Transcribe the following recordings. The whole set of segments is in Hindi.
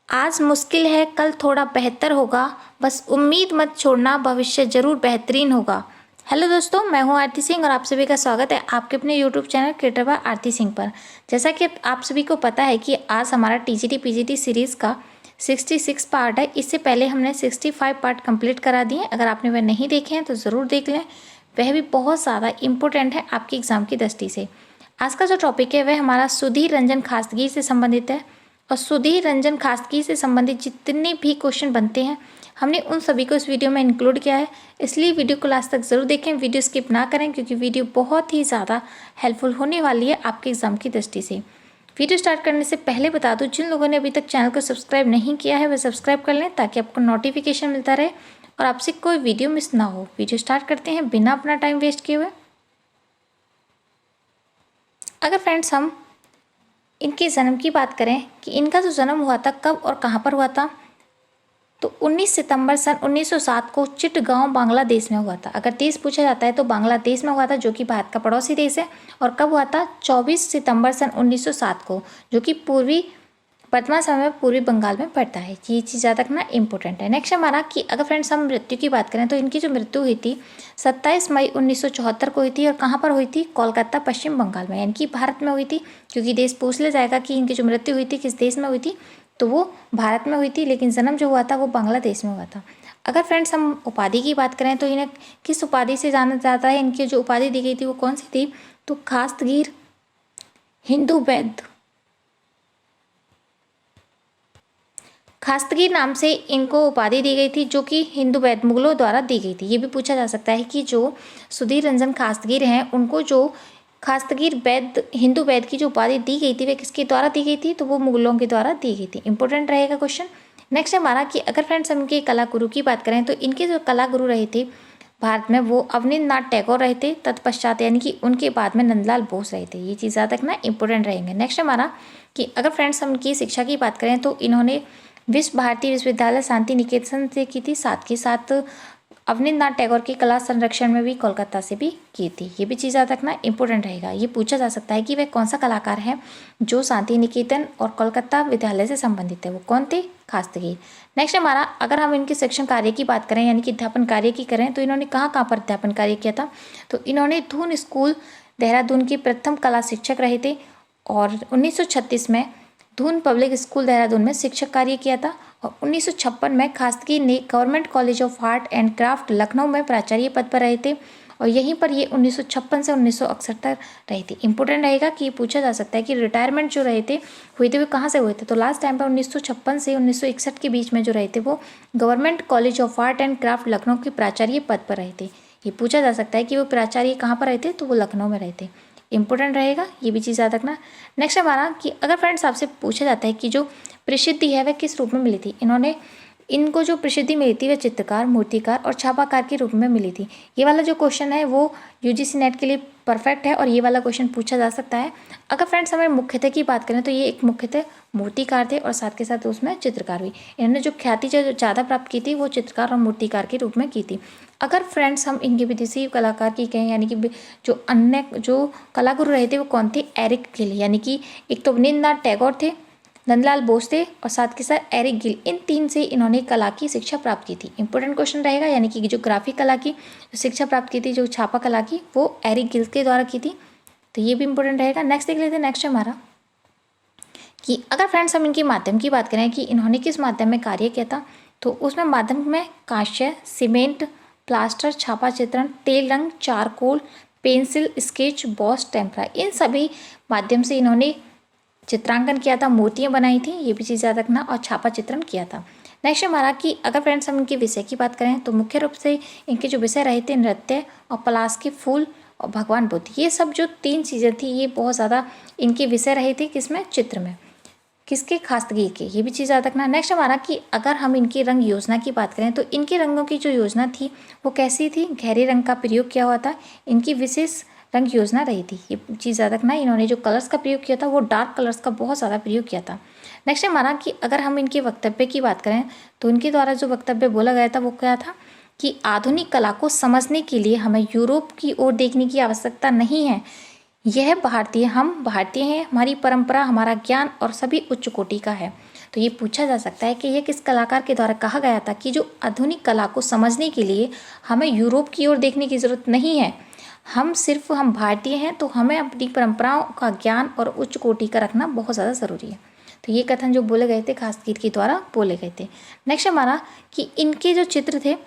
आज मुश्किल है कल थोड़ा बेहतर होगा, बस उम्मीद मत छोड़ना भविष्य जरूर बेहतरीन होगा। हेलो दोस्तों, मैं हूं आरती सिंह और आप सभी का स्वागत है आपके अपने यूट्यूब चैनल क्रिएटर बाय आरती सिंह पर। जैसा कि आप सभी को पता है कि आज हमारा टीजीटी पीजीटी सीरीज़ का 66 पार्ट है। इससे पहले हमने 65 पार्ट कंप्लीट करा दिए। अगर आपने वह नहीं देखे हैं तो ज़रूर देख लें, वह भी बहुत ज़्यादा इम्पोर्टेंट है आपकी एग्ज़ाम की दृष्टि से। आज का जो टॉपिक है वह हमारा सुधीर रंजन खासगी से संबंधित है और सुधीर रंजन खासगी से संबंधित जितने भी क्वेश्चन बनते हैं हमने उन सभी को इस वीडियो में इंक्लूड किया है। इसलिए वीडियो को लास्ट तक ज़रूर देखें, वीडियो स्किप ना करें क्योंकि वीडियो बहुत ही ज़्यादा हेल्पफुल होने वाली है आपके एग्ज़ाम की दृष्टि से। वीडियो स्टार्ट करने से पहले बता दूं, जिन लोगों ने अभी तक चैनल को सब्सक्राइब नहीं किया है वह सब्सक्राइब कर लें ताकि आपको नोटिफिकेशन मिलता रहे और आपसे कोई वीडियो मिस ना हो। वीडियो स्टार्ट करते हैं बिना अपना टाइम वेस्ट किए हुए। अगर फ्रेंड्स हम इनके जन्म की बात करें कि इनका जो जन्म हुआ था कब और कहाँ पर हुआ था, तो 19 सितंबर सन 1907 को चिटगांव बांग्लादेश में हुआ था। अगर देश पूछा जाता है तो बांग्लादेश में हुआ था, जो कि भारत का पड़ोसी देश है। और कब हुआ था? 24 सितंबर सन 1907 को, जो कि वर्तमान समय में पूर्वी बंगाल में पड़ता है। ये चीज़ याद रखना इंपॉर्टेंट है। नेक्स्ट हमारा कि अगर फ्रेंड्स हम मृत्यु की बात करें तो इनकी जो मृत्यु हुई थी 27 मई 1974 को हुई थी। और कहाँ पर हुई थी? कोलकाता, पश्चिम बंगाल में, यानी कि भारत में हुई थी। क्योंकि देश पूछ लिया जाएगा कि इनकी जो मृत्यु हुई थी किस देश में हुई थी, तो वो भारत में हुई थी, लेकिन जन्म जो हुआ था वो बांग्लादेश में हुआ था। अगर फ्रेंड्स हम उपाधि की बात करें तो इन्हें किस उपाधि से जाना जाता है? इनकी जो उपाधि दी गई थी वो कौन सी थी? तो खास्तगीर हिंदू वैद्य, खास्तगीर नाम से इनको उपाधि दी गई थी, जो कि हिंदू वैद्य मुगलों द्वारा दी गई थी। ये भी पूछा जा सकता है कि जो सुधीर रंजन खास्तगीर हैं उनको जो खास्तगीर वैद्य, हिंदू वैद्य की जो उपाधि दी गई थी वह किसके द्वारा दी गई थी? तो वो मुगलों के द्वारा दी गई थी। इंपॉर्टेंट रहेगा क्वेश्चन। नेक्स्ट हमारा कि अगर फ्रेंड्स हम इनके कला गुरु की बात करें तो इनके जो कला गुरु रहे थे भारत में वो अवनींद्रनाथ टैगोर रहे थे। तत्पश्चात यानी कि उनके बाद में नंदलाल बोस रहे थे। ये चीज़ याद रखना इंपॉर्टेंट रहेंगे। नेक्स्ट हमारा कि अगर फ्रेंड्स हम इनकी शिक्षा की बात करें तो इन्होंने विश्व भारती विश्वविद्यालय शांति निकेतन से की थी, साथ ही साथ अवनींद्रनाथ टैगोर की कला संरक्षण में भी कोलकाता से भी की थी। ये भी चीज़ याद रखना इंपॉर्टेंट रहेगा। ये पूछा जा सकता है कि वह कौन सा कलाकार है जो शांति निकेतन और कोलकाता विद्यालय से संबंधित है, वो कौन थे? खास्तगीर। नेक्स्ट हमारा अगर हम इनके शिक्षण कार्य की बात करें यानी कि अध्यापन कार्य की करें तो इन्होंने कहाँ कहाँ पर अध्यापन कार्य किया था? तो इन्होंने धून स्कूल देहरादून के प्रथम कला शिक्षक रहे थे और 1936 में धून पब्लिक स्कूल देहरादून में शिक्षक कार्य किया था। और 1956 में खास्तगीर ने government college of art and craft Lucknow में प्राचार्य पद पर रहे थे और यहीं पर ये 1956 से 1961 तक रहे थे। इंपॉर्टेंट रहेगा कि पूछा जा सकता है कि रिटायरमेंट जो रहे थे हुए थे वो कहाँ से हुए थे? तो लास्ट टाइम पर 1956 से 1961 के बीच में जो रहे थे वो government college of art and craft Lucknow के प्राचार्य पद पर रहे थे। ये पूछा जा सकता है कि वो प्राचार्य कहाँ पर रहे थे? तो वो लखनऊ में रहे थे। इंपॉर्टेंट रहेगा, ये भी चीज़ याद रखना। नेक्स्ट हमारा कि अगर फ्रेंड्स आपसे पूछा जाता है कि जो प्रसिद्धि है वह किस रूप में मिली थी? इनको जो प्रसिद्धि मिली थी वह चित्रकार, मूर्तिकार और छापाकार के रूप में मिली थी। ये वाला जो क्वेश्चन है वो यूजीसी नेट के लिए परफेक्ट है और ये वाला क्वेश्चन पूछा जा सकता है। अगर फ्रेंड्स हमें मुख्यतः की बात करें तो ये एक मुख्यतः मूर्तिकार थे और साथ के साथ उसमें चित्रकार भी। इन्होंने जो ख्याति जो ज़्यादा प्राप्त की थी वो चित्रकार और मूर्तिकार के रूप में की थी। अगर फ्रेंड्स हम इनके विदेशी कलाकार की कहें यानी कि जो अन्य जो कलागुरु रहे थे वो कौन थे? एरिक गिल, यानी कि एक तो अवनींद्रनाथ टैगोर थे, नंदलाल बोस थे और साथ के साथ एरिक गिल। इन तीन से इन्होंने कला की शिक्षा प्राप्त की थी। इंपॉर्टेंट क्वेश्चन रहेगा, यानी कि जो ग्राफिक कला की शिक्षा प्राप्त की थी, जो छापा कला की, वो एरिक गिल के द्वारा की थी। तो ये भी इंपॉर्टेंट रहेगा। नेक्स्ट देख लेते हैं। नेक्स्ट हमारा कि अगर फ्रेंड्स हम इनके माध्यम की बात करें कि इन्होंने किस माध्यम में कार्य किया था, तो उसमें माध्यम में कांस्य, सीमेंट, प्लास्टर, छापा चित्रण, तेल रंग, चारकोल, पेंसिल, स्केच, बॉस, टेम्परा, इन सभी माध्यम से इन्होंने चित्रांकन किया था, मूर्तियाँ बनाई थी। ये भी चीज़ याद रखना। और छापा चित्रण किया था। नेक्स्ट हमारा कि अगर फ्रेंड्स हम इनके विषय की बात करें तो मुख्य रूप से इनके जो विषय रहे थे नृत्य और पलाश के फूल और भगवान बुद्ध, ये सब जो तीन चीज़ें थी ये बहुत ज़्यादा इनके विषय रहे थे। किसमें? चित्र में। किसके? खास्तगीर के। ये भी चीज़ याद रखना। नेक्स्ट हमारा कि अगर हम इनकी रंग योजना की बात करें तो इनके रंगों की जो योजना थी वो कैसी थी? गहरे रंग का प्रयोग किया हुआ था। इनकी विशेष रंग योजना रही थी। ये चीज़ याद रखना। इन्होंने जो कलर्स का प्रयोग किया था वो डार्क कलर्स का बहुत ज़्यादा प्रयोग किया था। नेक्स्ट हमारा कि अगर हम इनके वक्तव्य की बात करें तो इनके द्वारा जो वक्तव्य बोला गया था वो क्या था कि आधुनिक कला को समझने के लिए हमें यूरोप की ओर देखने की आवश्यकता नहीं है। हम भारतीय हैं, हमारी परंपरा, हमारा ज्ञान और सभी उच्च कोटि का है। तो ये पूछा जा सकता है कि यह किस कलाकार के द्वारा कहा गया था कि जो आधुनिक कला को समझने के लिए हमें यूरोप की ओर देखने की ज़रूरत नहीं है, हम भारतीय हैं तो हमें अपनी परंपराओं का ज्ञान और उच्च कोटि का रखना बहुत ज़्यादा ज़रूरी है। तो ये कथन जो बोले गए थे खासगीर के द्वारा बोले गए थे। नेक्स्ट हमारा कि इनके जो चित्र थे,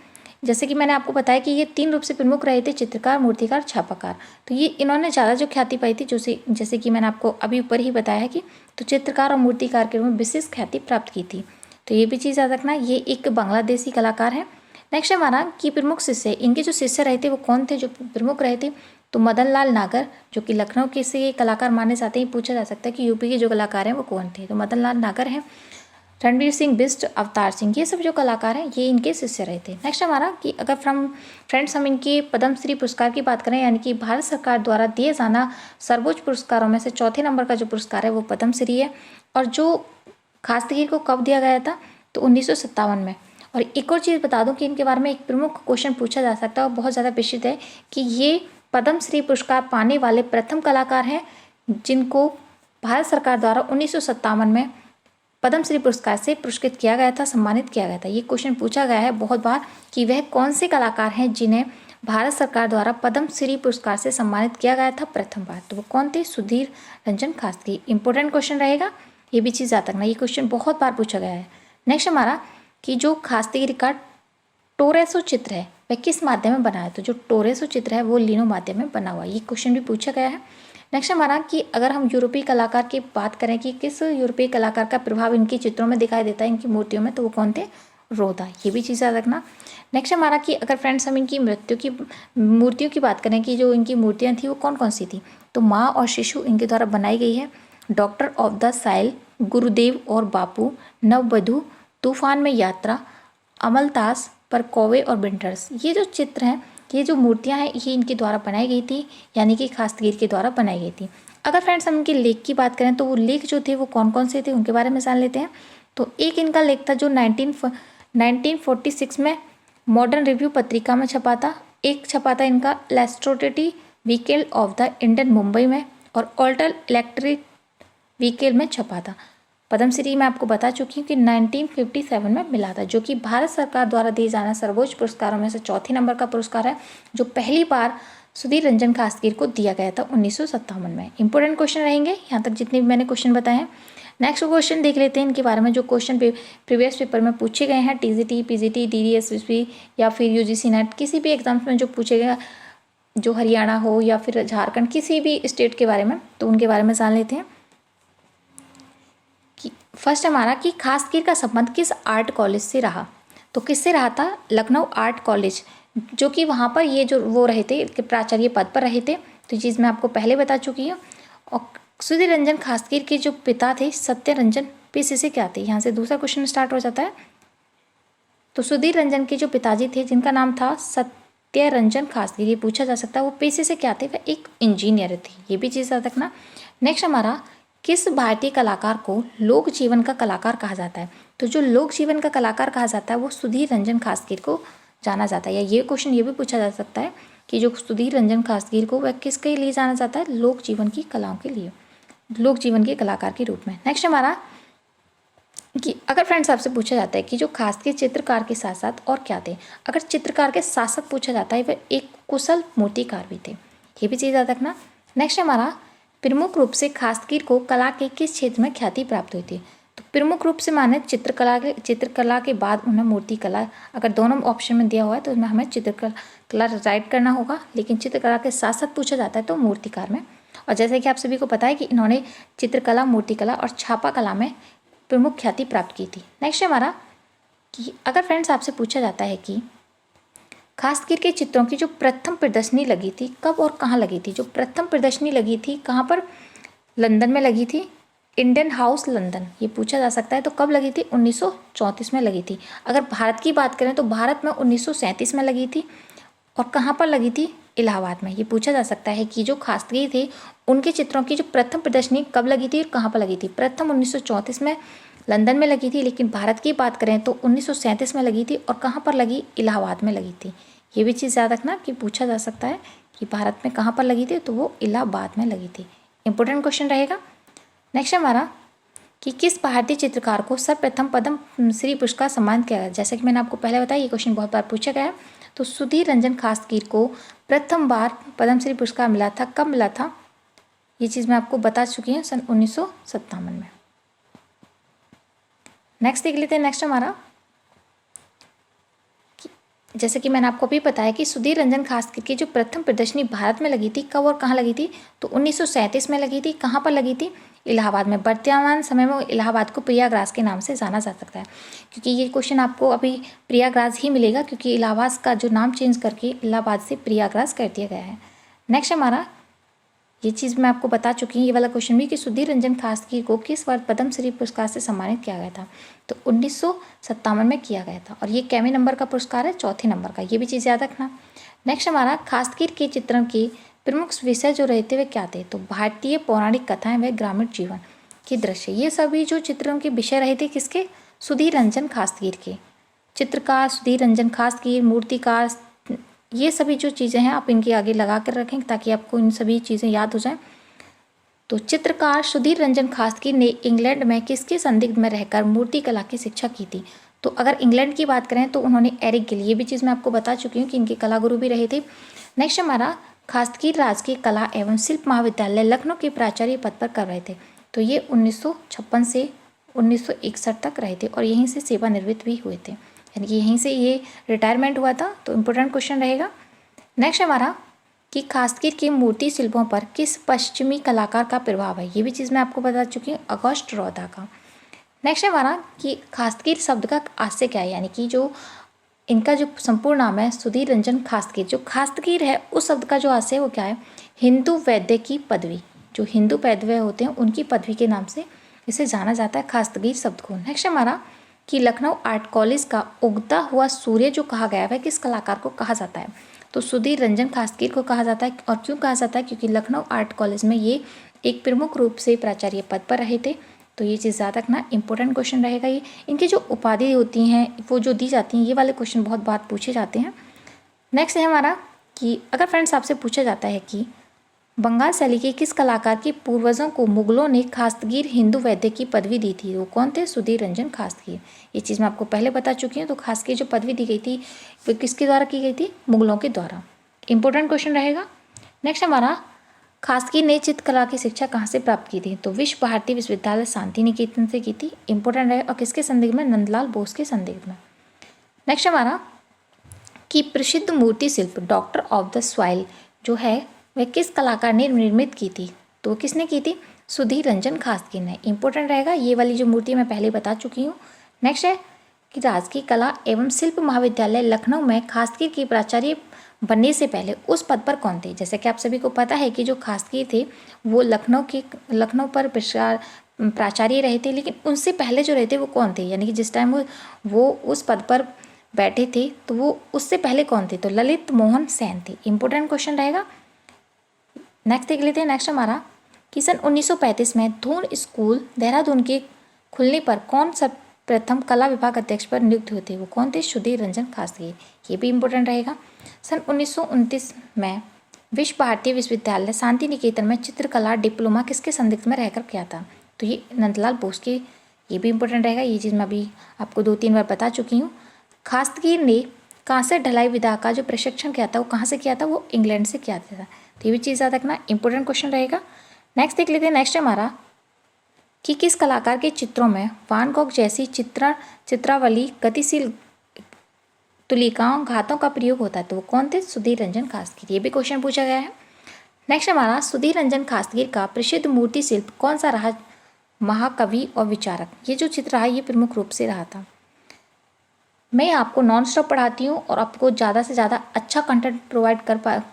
जैसे कि मैंने आपको बताया कि ये 3 रूप से प्रमुख रहे थे, चित्रकार, मूर्तिकार, छापाकार। तो ये इन्होंने ज़्यादा जो ख्याति पाई थी, जैसे कि मैंने आपको अभी ऊपर ही बताया है कि तो चित्रकार और मूर्तिकार के रूप में विशेष ख्याति प्राप्त की थी। तो ये भी चीज़ याद रखना, ये एक बांग्लादेशी कलाकार है। नेक्स्ट हमारा कि प्रमुख शिष्य, इनके जो शिष्य रहे थे वो कौन थे जो प्रमुख रहे थे, तो मदन लाल नागर जो कि लखनऊ के से कलाकार माने जाते हैं। पूछा जा सकता है कि यूपी के जो कलाकार हैं वो कौन थे, तो मदन लाल नागर हैं। रणवीर सिंह बिष्ट, अवतार सिंह, ये सब जो कलाकार हैं ये इनके शिष्य रहे थे। नेक्स्ट हमारा कि अगर फ्रेंड्स हम इनके पद्मश्री पुरस्कार की बात करें, यानी कि भारत सरकार द्वारा दिए जाना सर्वोच्च पुरस्कारों में से चौथे नंबर का जो पुरस्कार है वो पद्मश्री है। और जो खासतगीर को कब दिया गया था, तो 1957 में। और एक और चीज़ बता दूं कि इनके बारे में एक प्रमुख क्वेश्चन पूछा जा सकता है और बहुत ज़्यादा प्रसिद्ध है कि ये पद्मश्री पुरस्कार पाने वाले प्रथम कलाकार हैं जिनको भारत सरकार द्वारा 1957 में पद्मश्री पुरस्कार से पुरस्कृत किया गया था, सम्मानित किया गया था। ये क्वेश्चन पूछा गया है बहुत बार कि वह कौन से कलाकार हैं जिन्हें भारत सरकार द्वारा पद्मश्री पुरस्कार से सम्मानित किया गया था प्रथम बार, तो वो कौन थे, सुधीर रंजन खासगी। इंपॉर्टेंट क्वेश्चन रहेगा, ये भी चीज़ याद रखना, ये क्वेश्चन बहुत बार पूछा गया है। नेक्स्ट हमारा कि जो खासगी का टोरेसो चित्र है वह किस माध्यम में बना है, तो जो टोरेसो चित्र है वो लिनो माध्यम में बना हुआ है। ये क्वेश्चन भी पूछा गया है। नेक्स्ट हमारा कि अगर हम यूरोपीय कलाकार की बात करें कि किस यूरोपीय कलाकार का प्रभाव इनके चित्रों में दिखाई देता है, इनकी मूर्तियों में, तो वो कौन थे, रोदा। ये भी चीज़ याद रखना। नेक्स्ट हमारा कि अगर फ्रेंड्स हम इनकी मूर्तियों की बात करें कि जो इनकी मूर्तियाँ थी वो कौन कौन सी थी, तो माँ और शिशु इनके द्वारा बनाई गई है। डॉक्टर ऑफ द साइल, गुरुदेव और बापू, नववधु, तूफान में यात्रा, अमलतास पर कौवे और विंटर्स, ये जो चित्र हैं, ये जो मूर्तियां हैं, ये इनके द्वारा बनाई गई थी, यानी कि खासतगीर के द्वारा बनाई गई थी। अगर फ्रेंड्स हम इनके लेख की बात करें तो वो लेख जो थे वो कौन कौन से थे उनके बारे में जान लेते हैं। तो एक इनका लेख था जो 1946 में मॉडर्न रिव्यू पत्रिका में छपा था। एक छपा था इनका लेस्ट्रोटेटी वीकेल ऑफ द इंडियन मुंबई में, और ऑल्टर इलेक्ट्रिक वीकेल में छपा था। पद्मश्री मैं आपको बता चुकी हूँ कि 1957 में मिला था, जो कि भारत सरकार द्वारा दिए जाना सर्वोच्च पुरस्कारों में से चौथे नंबर का पुरस्कार है, जो पहली बार सुधीर रंजन खासगीर को दिया गया था 1957 में। इंपॉर्टेंट क्वेश्चन रहेंगे यहाँ तक जितने भी मैंने क्वेश्चन बताए हैं। नेक्स्ट क्वेश्चन देख लेते हैं इनके बारे में, जो क्वेश्चन प्रीवियस पेपर में पूछे गए हैं, टीजीटी, पीजीटी, डीडीएसपी या फिर यूजीसी नेट, किसी भी एग्जाम्स में जो पूछे गए, जो हरियाणा हो या फिर झारखंड, किसी भी स्टेट के बारे में, तो उनके बारे में जान लेते हैं। फर्स्ट हमारा कि खासगीर का संबंध किस आर्ट कॉलेज से रहा, तो किससे रहा था, लखनऊ आर्ट कॉलेज, जो कि वहाँ पर ये जो वो रहे थे कि प्राचार्य पद पर रहे थे। तो ये चीज़ मैं आपको पहले बता चुकी हूँ। और सुधीर रंजन खासगीर के जो पिता थे सत्य रंजन, पेशे से क्या थे, यहाँ से दूसरा क्वेश्चन स्टार्ट हो जाता है। तो सुधीर रंजन के जो पिताजी थे जिनका नाम था सत्य रंजन खासगीर, ये पूछा जा सकता है वो पेशे से क्या थे, वह एक इंजीनियर थे। ये भी चीज़ याद रखना। नेक्स्ट हमारा किस भारतीय कलाकार को लोक जीवन का कलाकार कहा जाता है, तो जो लोक जीवन का कलाकार कहा जाता है वो सुधीर रंजन खासगीर को जाना जाता है। या ये क्वेश्चन ये भी पूछा जा सकता है कि जो सुधीर रंजन खासगीर को वह किसके लिए जाना जाता है, लोक जीवन की कलाओं के लिए, लोक जीवन के कलाकार के रूप में। नेक्स्ट हमारा कि अगर फ्रेंड्स आपसे पूछा जाता है कि जो खासगीर चित्रकार के साथ साथ और क्या थे, अगर चित्रकार के साथ साथ पूछा जाता है वह एक कुशल मूर्तिकार भी थे। ये भी चीज़ याद रखना। नेक्स्ट हमारा प्रमुख रूप से खासगीर को कला के किस क्षेत्र में ख्याति प्राप्त हुई थी, तो प्रमुख रूप से माने चित्रकला के बाद उन्हें मूर्ति कला, अगर दोनों ऑप्शन में दिया हुआ है तो उसमें हमें चित्रकला राइट करना होगा, लेकिन चित्रकला के साथ साथ पूछा जाता है तो मूर्तिकार में। और जैसे कि आप सभी को पता है कि इन्होंने चित्रकला, मूर्तिकला और छापा कला में प्रमुख ख्याति प्राप्त की थी। नेक्स्ट हमारा कि अगर फ्रेंड्स आपसे पूछा जाता है कि खासगीर के चित्रों की जो प्रथम प्रदर्शनी लगी थी कब और कहाँ लगी थी, जो प्रथम प्रदर्शनी लगी थी कहाँ पर, लंदन में लगी थी, इंडियन हाउस लंदन, ये पूछा जा सकता है। तो कब लगी थी, 1934 में लगी थी। अगर भारत की बात करें तो भारत में 1937 में लगी थी। और कहाँ पर लगी थी, इलाहाबाद में। ये पूछा जा सकता है कि जो खासगीर थे उनके चित्रों की जो प्रथम प्रदर्शनी कब लगी थी और कहाँ पर लगी थी। प्रथम 1934 में लंदन में लगी थी, लेकिन भारत की बात करें तो 1937 में लगी थी। और कहाँ पर लगी, इलाहाबाद में लगी थी। ये भी चीज़ याद रखना कि पूछा जा सकता है कि भारत में कहाँ पर लगी थी, तो वो इलाहाबाद में लगी थी। इंपॉर्टेंट क्वेश्चन रहेगा। नेक्स्ट हमारा कि किस भारतीय चित्रकार को सर्वप्रथम पद्म श्री पुरस्कार सम्मानित किया गया। जैसे कि मैंने आपको पहले बताया, ये क्वेश्चन बहुत बार पूछा गया है। तो सुधीर रंजन खासगीर को प्रथम बार पद्मश्री पुरस्कार मिला था। कब मिला था, ये चीज़ मैं आपको बता चुकी हूँ, सन 1957 में। नेक्स्ट देख लेते हैं। नेक्स्ट हमारा, जैसे कि मैंने आपको अभी बताया कि सुधीर रंजन खासगीर की जो प्रथम प्रदर्शनी भारत में लगी थी, कब और कहाँ लगी थी, तो 1937 में लगी थी। कहाँ पर लगी थी, इलाहाबाद में। वर्तमान समय में इलाहाबाद को प्रयागराज के नाम से जाना जा सकता है, क्योंकि ये क्वेश्चन आपको अभी प्रयागराज ही मिलेगा, क्योंकि इलाहाबाद का जो नाम चेंज करके इलाहाबाद से प्रयागराज कर दिया गया है। नेक्स्ट हमारा, ये चीज़ मैं आपको बता चुकी हूँ, ये वाला क्वेश्चन भी, कि सुधीर रंजन खासगीर को किस वर्ष पद्मश्री पुरस्कार से सम्मानित किया गया था, तो 1957 में किया गया था। और ये कैवे नंबर का पुरस्कार है, चौथे नंबर का, ये भी चीज़ याद रखना। नेक्स्ट हमारा, खासगीर के चित्रण के प्रमुख विषय जो रहते वे क्या थे, तो भारतीय पौराणिक कथाएं व ग्रामीण जीवन के दृश्य। ये सभी जो चित्रों के विषय रहे थे किसके, सुधीर रंजन खासगीर के। चित्रकार सुधीर रंजन खासगीर, मूर्तिकार, ये सभी जो चीज़ें हैं आप इनके आगे लगा कर रखें ताकि आपको इन सभी चीज़ें याद हो जाएं। तो चित्रकार सुधीर रंजन खासगीर ने इंग्लैंड में किसके संदिग्ध में रहकर मूर्ति कला की शिक्षा की थी, तो अगर इंग्लैंड की बात करें तो उन्होंने एरिक गिल, ये भी चीज़ मैं आपको बता चुकी हूँ कि इनके कला गुरु भी रहे थे। नेक्स्ट हमारा, खासगीर राजकीय कला एवं शिल्प महाविद्यालय लखनऊ के प्राचार्य पद पर कर रहे थे, तो ये 1956 से 1961 तक रहे थे और यहीं से सेवानिवृत्त भी हुए थे, यानी कि यहीं से ये रिटायरमेंट हुआ था। तो इम्पोर्टेंट क्वेश्चन रहेगा। नेक्स्ट हमारा, कि खासगीर के मूर्ति शिल्पों पर किस पश्चिमी कलाकार का प्रभाव है, ये भी चीज़ मैं आपको बता चुकी हूँ, अगस्ट रौदा का। नेक्स्ट हमारा, कि खासगीर शब्द का आशय क्या है, यानी कि जो इनका जो संपूर्ण नाम है सुधीर रंजन खासगीर, जो खासगीर है उस शब्द का जो आशय वो क्या है, हिंदू वैद्य की पदवी, जो हिंदू वैद्य होते हैं उनकी पदवी के नाम से इसे जाना जाता है खासगीर शब्द को। नेक्स्ट हमारा, कि लखनऊ आर्ट कॉलेज का उगता हुआ सूर्य जो कहा गया है किस कलाकार को कहा जाता है, तो सुधीर रंजन खासगीर को कहा जाता है। और क्यों कहा जाता है, क्योंकि लखनऊ आर्ट कॉलेज में ये एक प्रमुख रूप से प्राचार्य पद पर रहे थे। तो ये चीज़ याद रखना, इंपॉर्टेंट क्वेश्चन रहेगा ये। इनकी जो उपाधि होती हैं वो जो दी जाती हैं, ये वाले क्वेश्चन बहुत बार पूछे जाते हैं। नेक्स्ट है हमारा, कि अगर फ्रेंड्स आपसे पूछा जाता है कि बंगाल शैली के किस कलाकार के पूर्वजों को मुगलों ने खासगीर हिंदू वैद्य की पदवी दी थी, वो कौन थे, सुधीर रंजन खासगीर। ये चीज़ मैं आपको पहले बता चुकी हूँ। तो खासगीर जो पदवी दी गई थी वो किसके द्वारा की गई थी, मुगलों के द्वारा। इंपॉर्टेंट क्वेश्चन रहेगा। नेक्स्ट हमारा, खासगीर ने चित्रकला की शिक्षा कहाँ से प्राप्त की थी, तो विश्व भारती विश्वविद्यालय शांति निकेतन से की थी। इंपॉर्टेंट है, और किसके संदिग्ध में, नंदलाल बोस के संदिग्ध में। नेक्स्ट हमारा, कि प्रसिद्ध मूर्ति शिल्प डॉक्टर ऑफ द सॉइल जो है वह किस कलाकार ने निर्मित की थी, तो किसने की थी, सुधीर रंजन खासगीर ने। इंपॉर्टेंट रहेगा, ये वाली जो मूर्ति मैं पहले बता चुकी हूँ। नेक्स्ट है, कि राजकीय कला एवं शिल्प महाविद्यालय लखनऊ में खासगीर की प्राचार्य बनने से पहले उस पद पर कौन थे। जैसे कि आप सभी को पता है कि जो खासगीर थे वो लखनऊ पर प्राचार्य रहे थे, लेकिन उनसे पहले जो रहे थे वो कौन थे, यानी कि जिस टाइम वो उस पद पर बैठे थे तो वो उससे पहले कौन थे, तो ललित मोहन सेन थे। इंपॉर्टेंट क्वेश्चन रहेगा। नेक्स्ट देख लेते हैं। नेक्स्ट हमारा, कि सन 1935 में धून स्कूल देहरादून के खुलने पर कौन सब प्रथम कला विभाग अध्यक्ष पर नियुक्त हुए थे, वो कौन थे, सुधीर रंजन खासगीर। ये भी इंपॉर्टेंट रहेगा। सन 1929 में विश्व भारती विश्वविद्यालय शांति निकेतन में चित्रकला डिप्लोमा किसके संदिग्ध में रहकर किया था, तो ये नंदलाल बोस के। ये भी इंपॉर्टेंट रहेगा, ये चीज़ मैं अभी आपको 2-3 बार बता चुकी हूँ। खासगीर ने कांस्य ढलाई विधा का जो प्रशिक्षण किया था वो कहाँ से किया था, वो इंग्लैंड से किया था। तो ये भी चीज़ याद रखना, इंपॉर्टेंट क्वेश्चन रहेगा। नेक्स्ट देख लेते हैं। नेक्स्ट हमारा, कि किस कलाकार के चित्रों में वान गॉग जैसी चित्रावली गतिशील तुलिकाओं घातों का प्रयोग होता है, तो वो कौन थे, सुधीर रंजन खासगीर। ये भी क्वेश्चन पूछा गया है। नेक्स्ट हमारा, सुधीर रंजन खासगीर का प्रसिद्ध मूर्ति शिल्प कौन सा रहा, महाकवि और विचारक। ये जो चित्र रहा ये प्रमुख रूप से रहा था। मैं आपको नॉन स्टॉप पढ़ाती हूँ और आपको ज़्यादा से ज़्यादा अच्छा कंटेंट प्रोवाइड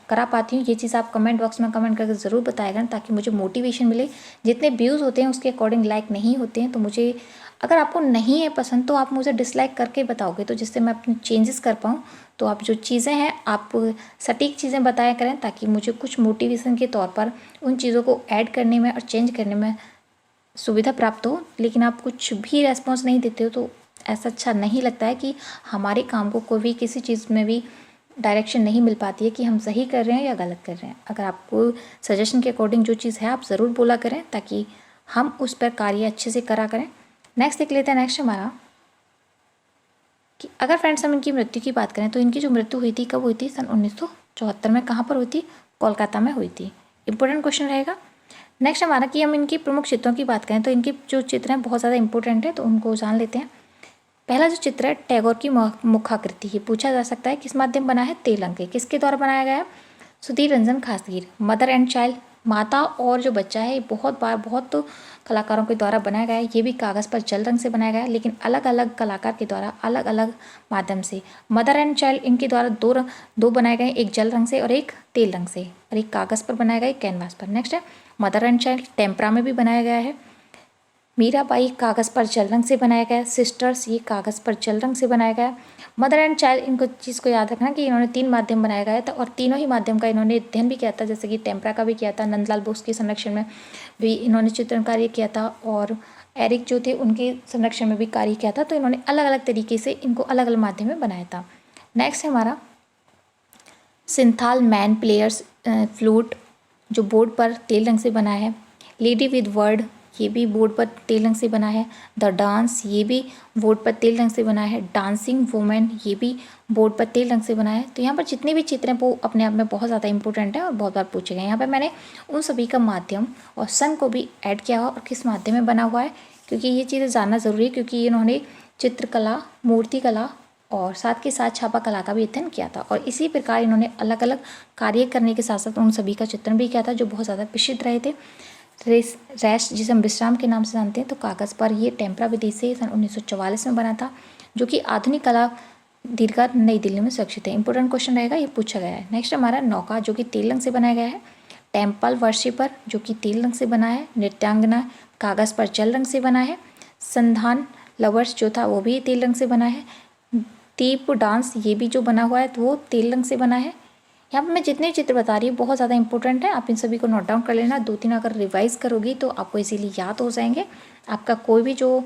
करा पाती हूँ। ये चीज़ आप कमेंट बॉक्स में कमेंट करके ज़रूर बताएगा ताकि मुझे मोटिवेशन मिले। जितने व्यूज़ होते हैं उसके अकॉर्डिंग लाइक नहीं होते हैं, तो मुझे अगर आपको नहीं है पसंद तो आप मुझे डिसलाइक करके बताओगे, तो जिससे मैं अपने चेंजेस कर पाऊँ। तो आप जो चीज़ें हैं आप सटीक चीज़ें बताया करें ताकि मुझे कुछ मोटिवेशन के तौर पर उन चीज़ों को ऐड करने में और चेंज करने में सुविधा प्राप्त हो। लेकिन आप कुछ भी रेस्पॉन्स नहीं देते हो तो ऐसा अच्छा नहीं लगता है कि हमारे काम को कोई भी किसी चीज़ में भी डायरेक्शन नहीं मिल पाती है कि हम सही कर रहे हैं या गलत कर रहे हैं। अगर आपको सजेशन के अकॉर्डिंग जो चीज़ है आप ज़रूर बोला करें ताकि हम उस पर कार्य अच्छे से करा करें। नेक्स्ट देख लेते हैं। नेक्स्ट हमारा कि अगर फ्रेंड्स हम इनकी मृत्यु की बात करें तो इनकी जो मृत्यु हुई थी कब हुई थी? सन 1974 में। कहाँ पर हुई थी? कोलकाता में हुई थी। इंपॉर्टेंट क्वेश्चन रहेगा। नेक्स्ट हमारा कि हम इनकी प्रमुख चित्रों की बात करें तो इनके जो चित्र हैं बहुत ज़्यादा इंपॉर्टेंट है, तो उनको जान लेते हैं। पहला जो चित्र है टैगोर की मुखाकृति, ये पूछा जा सकता है किस माध्यम बना है? तेल रंग के। किसके द्वारा बनाया गया है? Sudhir Ranjan Khastgir. Mother and child, माता और जो बच्चा है, ये बहुत बार बहुत कलाकारों के द्वारा बनाया गया है। ये भी कागज़ पर जल रंग से बनाया गया है, लेकिन अलग अलग कलाकार के द्वारा अलग अलग माध्यम से। मदर एंड चाइल्ड इनके द्वारा दो बनाए गए, एक जल रंग से और एक तेल रंग से, और एक कागज़ पर बनाया गया, एक कैनवास पर। नेक्स्ट है मदर एंड चाइल्ड टेम्परा में भी बनाया गया है। मीराबाई कागज़ पर जल रंग से बनाया गया। सिस्टर्स ये कागज़ पर जल रंग से बनाया गया। मदर एंड चाइल्ड, इनको चीज़ को याद रखना कि इन्होंने 3 माध्यम बनाया गया था और तीनों ही माध्यम का इन्होंने अध्ययन भी किया था, जैसे कि टेम्परा का भी किया था, नंदलाल बोस के संरक्षण में भी इन्होंने चित्रण कार्य किया था, और एरिक जो थे उनके संरक्षण में भी कार्य किया था। तो इन्होंने अलग अलग तरीके से इनको अलग अलग माध्यम में बनाया था। नेक्स्ट है हमारा सिंथाल मैन प्लेयर्स फ्लूट, जो बोर्ड पर तेल रंग से बना है। लेडी विद वर्ड, ये भी बोर्ड पर तेल रंग से बना है। द डांस, ये भी बोर्ड पर तेल रंग से बना है। डांसिंग वुमेन, ये भी बोर्ड पर तेल रंग से बना है। तो यहाँ पर जितने भी चित्र हैं वो अपने आप में बहुत ज़्यादा इंपॉर्टेंट है और बहुत बार पूछे गए। यहाँ पर मैंने उन सभी का माध्यम और सन को भी ऐड किया हुआ और किस माध्यम में बना हुआ है, क्योंकि ये चीज़ें जानना ज़रूरी है, क्योंकि इन्होंने चित्रकला, मूर्तिकला और साथ के साथ छापा कला का भी अध्ययन किया था। और इसी प्रकार इन्होंने अलग अलग कार्य करने के साथ साथ उन सभी का चित्रण भी किया था, जो बहुत ज़्यादा प्रसिद्ध रहे थे। रेस्ट, जिसे हम विश्राम के नाम से जानते हैं, तो कागज़ पर ये टेम्परा विधि से सन 1944 में बना था, जो कि आधुनिक कला दीर्घा नई दिल्ली में सुरक्षित है। इंपॉर्टेंट क्वेश्चन रहेगा, ये पूछा गया है। नेक्स्ट हमारा नौका, जो कि तेल रंग से बनाया गया है। टेम्पल वर्शिपर, जो कि तेल रंग से बना है। नृत्यांगना, कागज़ पर जल रंग से बना है। संधान लवर्स जो था वो भी तेल रंग से बना है। दीप डांस, ये भी जो बना हुआ है तो वो तेल रंग से बना है। यहाँ पर मैं जितने चित्र बता रही हूँ बहुत ज़्यादा इंपॉर्टेंट है, आप इन सभी को नोट डाउन कर लेना। 2-3 अगर रिवाइज करोगी तो आपको इजीली याद हो जाएंगे। आपका कोई भी जो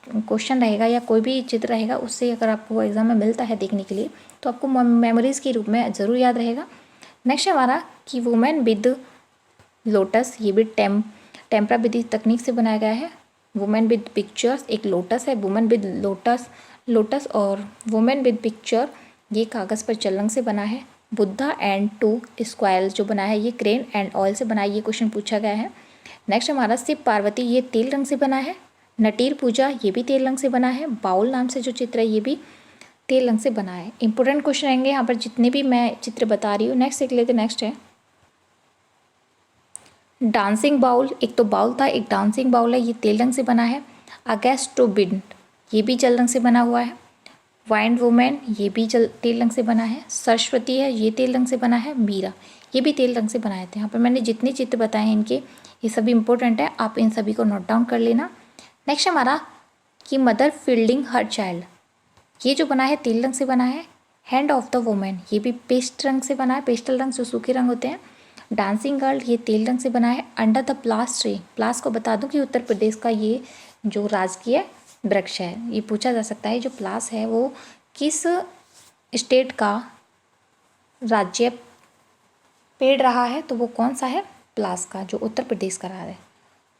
क्वेश्चन रहेगा या कोई भी चित्र रहेगा, उससे अगर आपको एग्जाम में मिलता है देखने के लिए, तो आपको मेमोरीज के रूप में ज़रूर याद रहेगा। नेक्स्ट हमारा कि वुमेन विद लोटस, ये भी टेम्परा विधि तकनीक से बनाया गया है। वुमेन विद पिक्चर्स, एक लोटस है, वुमेन विद लोटस और वुमेन विद पिक्चर, ये कागज़ पर जल रंग से बना है। बुद्धा एंड 2 स्क्वायर्स जो बना है, ये क्रेन एंड ऑयल से बना है। ये क्वेश्चन पूछा गया है। नेक्स्ट हमारा शिव पार्वती, ये तेल रंग से बना है। नटीर पूजा, ये भी तेल रंग से बना है। बाउल नाम से जो चित्र है ये भी तेल रंग से बना है। इंपॉर्टेंट क्वेश्चन रहेंगे यहाँ पर जितने भी मैं चित्र बता रही हूँ। नेक्स्ट देख लेते। नेक्स्ट है डांसिंग बाउल, एक तो बाउल था, एक डांसिंग बाउल है, ये तेल रंग से बना है। अगेस्टोबिन, ये भी जल रंग से बना हुआ है। वाइंड वुमेन, ये भी तेल रंग से बना है। सरस्वती है, ये तेल रंग से बना है। मीरा, ये भी तेल रंग से बनाए थे। यहाँ पर मैंने जितने चित्र बताए हैं इनके, ये सभी इंपॉर्टेंट है, आप इन सभी को नोट डाउन कर लेना। नेक्स्ट हमारा कि मदर फील्डिंग हर चाइल्ड, ये जो बना है तेल रंग से बना है। हैंड ऑफ द वुमेन, ये भी पेस्ट रंग से बना है, पेस्टल रंग जो सूखे रंग होते हैं। डांसिंग गर्ल, ये तेल रंग से बना है। अंडर द प्लास ट्री, प्लास को बता दूं कि उत्तर प्रदेश का ये जो राजकीय वृक्ष है, ये पूछा जा सकता है। जो प्लास है वो किस स्टेट का राज्य पेड़ रहा है, तो वो कौन सा है? प्लास का, जो उत्तर प्रदेश का रहा है।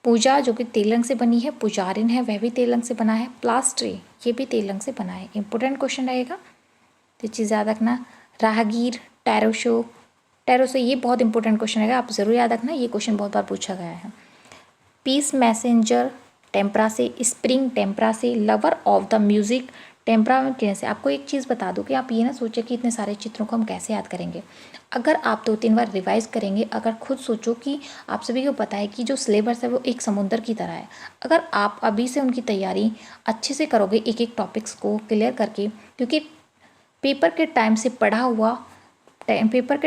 पूजा, जो कि तेल रंग से बनी है। पुजारिन है, वह भी तेल रंग से बना है। प्लास ट्री, ये भी तेल रंग से बना है। इंपॉर्टेंट क्वेश्चन रहेगा, तो चीज़ याद रखना। राहगीर, टैरोसो, ये बहुत इंपॉर्टेंट क्वेश्चन रहेगा, आप ज़रूर याद रखना, ये क्वेश्चन बहुत बार पूछा गया है। पीस मैसेंजर, टेम्परा से। स्प्रिंग, टेम्परा से। Lover of the music, tempera में कैसे। आपको एक चीज़ बता दूं कि आप ये ना सोचें कि इतने सारे चित्रों को हम कैसे याद करेंगे। अगर आप 2-3 बार रिवाइज करेंगे, अगर खुद सोचो कि आप सभी को पता है कि जो सिलेबस है वो एक समुद्र की तरह है, अगर आप अभी से उनकी तैयारी अच्छे से करोगे एक एक टॉपिक्स को क्लियर करके, क्योंकि पेपर के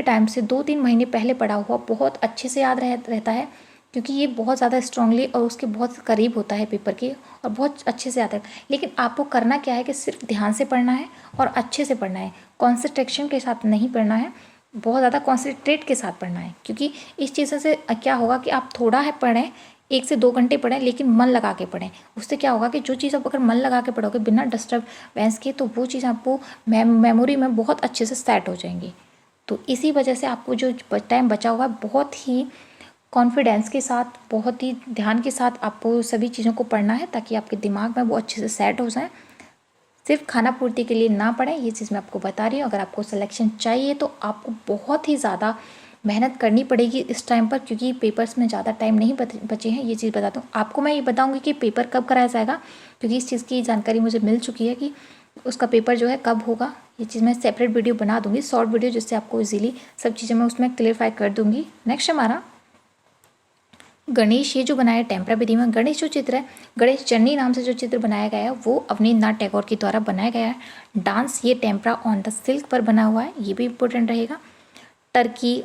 टाइम से 2-3 महीने पहले पढ़ा हुआ बहुत अच्छे से याद रहता है, क्योंकि ये बहुत ज़्यादा स्ट्रांगली और उसके बहुत करीब होता है पेपर के, और बहुत अच्छे से आता है। लेकिन आपको करना क्या है कि सिर्फ ध्यान से पढ़ना है और अच्छे से पढ़ना है, कॉन्सेंट्रेशन के साथ नहीं पढ़ना है, बहुत ज़्यादा कॉन्सेंट्रेट के साथ पढ़ना है। क्योंकि इस चीज़ से क्या होगा कि आप थोड़ा है पढ़ें, 1 से 2 घंटे पढ़ें, लेकिन मन लगा के पढ़ें। उससे क्या होगा कि जो चीज़ आप अगर मन लगा के पढ़ोगे बिना डिस्टर्बेंस के, तो वो चीज़ आपको मेमोरी में बहुत अच्छे से सेट हो जाएंगी। तो इसी वजह से आपको जो टाइम बचा हुआ है बहुत ही कॉन्फिडेंस के साथ, बहुत ही ध्यान के साथ आपको सभी चीज़ों को पढ़ना है ताकि आपके दिमाग में वो अच्छे से सेट हो जाए। सिर्फ खाना पूर्ति के लिए ना पढ़ें, ये चीज़ मैं आपको बता रही हूँ। अगर आपको सिलेक्शन चाहिए तो आपको बहुत ही ज़्यादा मेहनत करनी पड़ेगी इस टाइम पर, क्योंकि पेपर्स में ज़्यादा टाइम नहीं बचे हैं। ये चीज़ बताता हूँ आपको। मैं ये बताऊँगी कि पेपर कब कराया जाएगा, क्योंकि इस चीज़ की जानकारी मुझे मिल चुकी है कि उसका पेपर जो है कब होगा। ये चीज़ मैं सेपरेट वीडियो बना दूँगी, शॉर्ट वीडियो, जिससे आपको इजीली सब चीज़ें मैं उसमें क्लियरफाई कर दूँगी। नेक्स्ट हमारा गणेश, ये जो बनाया टेम्परा विधि में, गणेश जो चित्र है, गणेश चन्नी नाम से जो चित्र बनाया गया है वो अवनींद्रनाथ टैगोर के द्वारा बनाया गया है। डांस, ये टेम्परा ऑन द सिल्क पर बना हुआ है, ये भी इम्पोर्टेंट रहेगा। टर्की,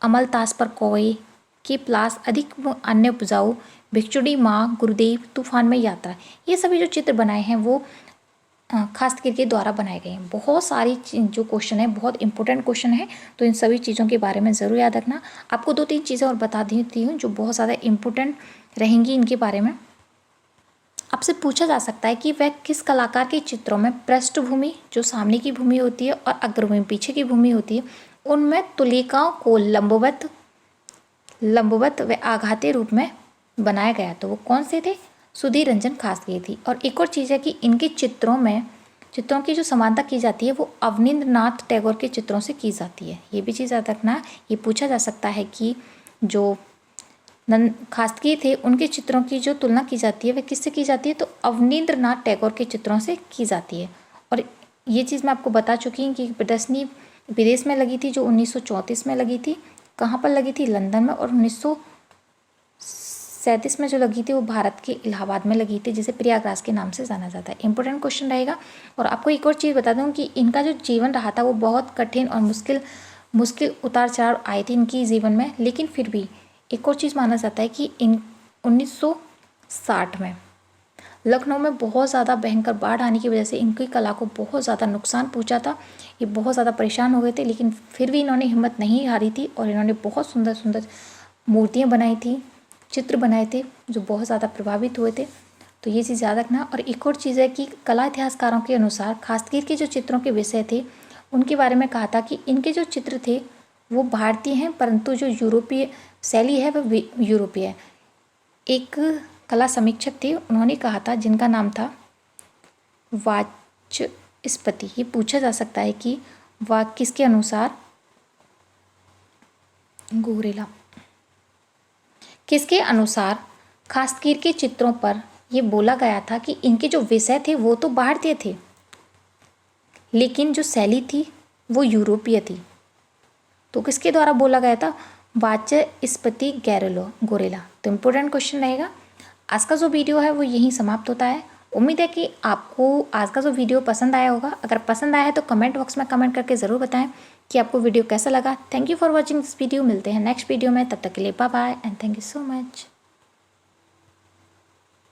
अमलतास पर कोय के प्लास, अधिक अन्य उपजाऊ, भिक्षुड़ी माँ, गुरुदेव, तूफान में यात्रा, ये सभी जो चित्र बनाए हैं वो खास्तगीर के द्वारा बनाए गए हैं। बहुत सारी जो क्वेश्चन है, बहुत इंपॉर्टेंट क्वेश्चन है, तो इन सभी चीज़ों के बारे में ज़रूर याद रखना। आपको 2-3 चीज़ें और बता देती हूँ जो बहुत ज़्यादा इम्पोर्टेंट रहेंगी इनके बारे में। आपसे पूछा जा सकता है कि वह किस कलाकार के चित्रों में पृष्ठभूमि, जो सामने की भूमि होती है, और अग्रभूमि, पीछे की भूमि होती है, उनमें तुलिकाओं को लंबवत व आघाती रूप में बनाया गया। तो वो कौन से थे? सुधीर रंजन खासगीर थी। और एक और चीज़ है कि इनके चित्रों की जो समानता की जाती है वो अवनींद्रनाथ टैगोर के चित्रों से की जाती है। ये भी चीज़ याद रखना। ये पूछा जा सकता है कि जो खास्तगीर थे उनके चित्रों की जो तुलना की जाती है वह किससे की जाती है? तो अवनींद्रनाथ टैगोर के चित्रों से की जाती है। और ये चीज़ मैं आपको बता चुकी हूँ कि प्रदर्शनी विदेश में लगी थी, जो 1934 में लगी थी। कहाँ पर लगी थी? लंदन में। और 1937 में जो लगी थी वो भारत के इलाहाबाद में लगी थी, जिसे प्रयागराज के नाम से जाना जाता है। इंपॉर्टेंट क्वेश्चन रहेगा। और आपको एक और चीज़ बता दूं कि इनका जो जीवन रहा था वो बहुत कठिन और मुश्किल उतार चढ़ाव आए थे इनकी जीवन में, लेकिन फिर भी एक और चीज़ माना जाता है कि 1960 में लखनऊ में बहुत ज़्यादा भयंकर बाढ़ आने की वजह से इनकी कला को बहुत ज़्यादा नुकसान पहुंचा था। ये बहुत ज़्यादा परेशान हो गए थे, लेकिन फिर भी इन्होंने हिम्मत नहीं हारी थी और इन्होंने बहुत सुंदर सुंदर मूर्तियाँ बनाई थी, चित्र बनाए थे, जो बहुत ज़्यादा प्रभावित हुए थे। तो ये चीज़ याद रखना। और एक और चीज़ है कि कला इतिहासकारों के अनुसार खास्तगीर के जो चित्रों के विषय थे उनके बारे में कहा था कि इनके जो चित्र थे वो भारतीय हैं, परंतु जो यूरोपीय शैली है वह यूरोपीय है। एक कला समीक्षक थे, उन्होंने कहा था, जिनका नाम था वाचस्पति। ये पूछा जा सकता है कि वह किसके अनुसार, गोरेला, किसके अनुसार खास्तगीर के चित्रों पर ये बोला गया था कि इनके जो विषय थे वो तो भारतीय थे, लेकिन जो शैली थी वो यूरोपीय थी। तो किसके द्वारा बोला गया था? वाचस्पति गोरेला। तो इम्पोर्टेंट क्वेश्चन रहेगा। आज का जो वीडियो है वो यहीं समाप्त होता है। उम्मीद है कि आपको आज का जो वीडियो पसंद आया होगा। अगर पसंद आया है तो कमेंट बॉक्स में कमेंट करके ज़रूर बताएं कि आपको वीडियो कैसा लगा। Thank you for watching this video. मिलते हैं नेक्स्ट वीडियो में, तब तक के लिए bye bye and thank you so much.